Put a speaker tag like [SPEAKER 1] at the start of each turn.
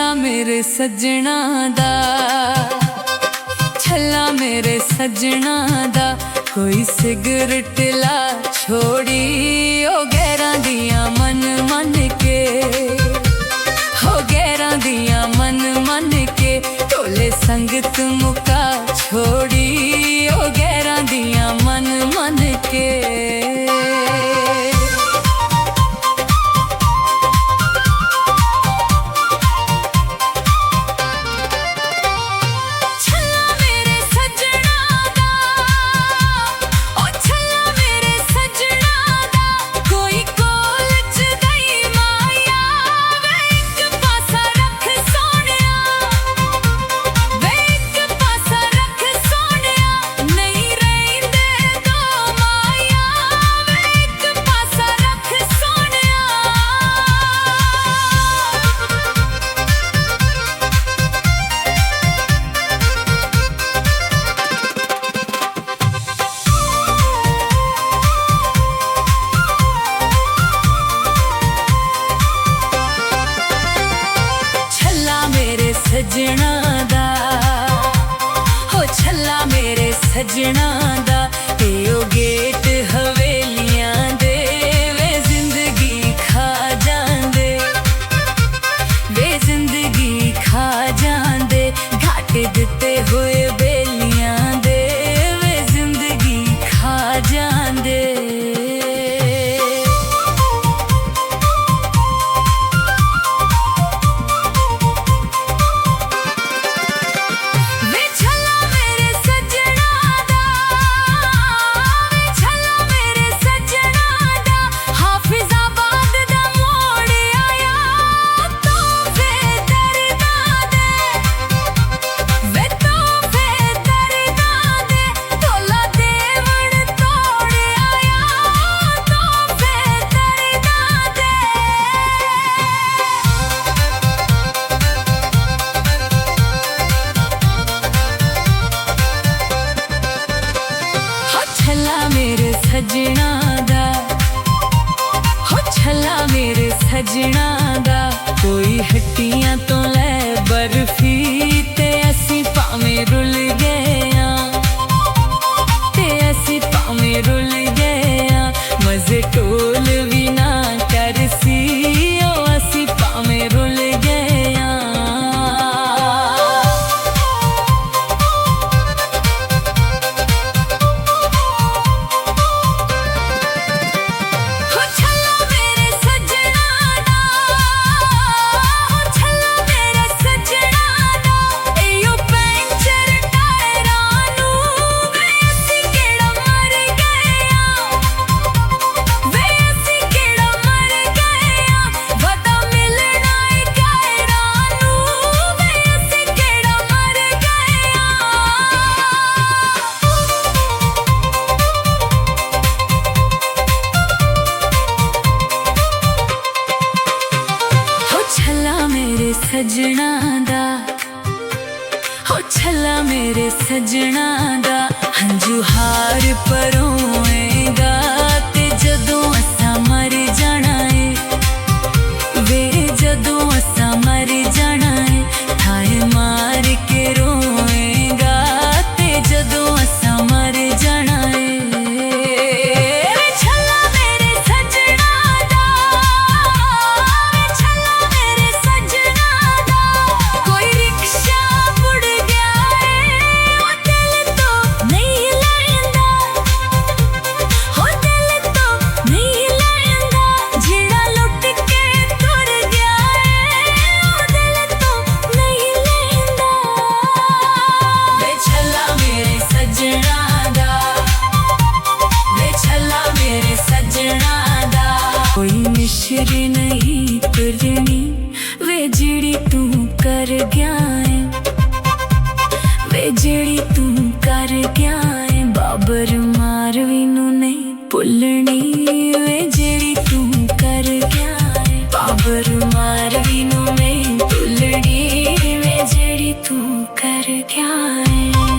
[SPEAKER 1] छल्ला मेरे सजना दा, छल्ला मेरे सजना दा, कोई सिगरेट ला छोड़ी ओ गैरां दियां मन मन के, हो गैरां दियां मन मन के, टोले संगत मुका छोड़ी ओ गैरां दियां मन मन के। सजना दा, हो छल्ला मेरे सजना दा, ओ गेट हवेलियां दे वे जिंदगी खा जांदे, वे जिंदगी खा जांदे, घाटे दिते हुए बेलियां दे वे जिंदगी खा जांदे। सजना दा, हो छल्ला मेरे सजना दा, कोई हट्टियां तो ले बर्फी ते असी भावें रुल गए, ते असी भावें रुल गए, मजे टोल भी ना कर सी ओ असी भावें रुल गए। सजना दा, हो छल्ला मेरे सजना दा, हंजू हार परोएगा ते जदों असां मर जाना है, वे जदों असां मर जाना है, ठाए मार के रोएगा ते जदों असां मर जाना है। कोई मिश्र नहीं तुरनी वे जिड़ी तू कर गया है, वे जिड़ी तू कर गया है, बाबर मारवी नू नहीं भुलनी, वे जिड़ी तू कर गया है, बाबर मारवी नू नहीं भुलनी, वे जिड़ी तू कर गया है।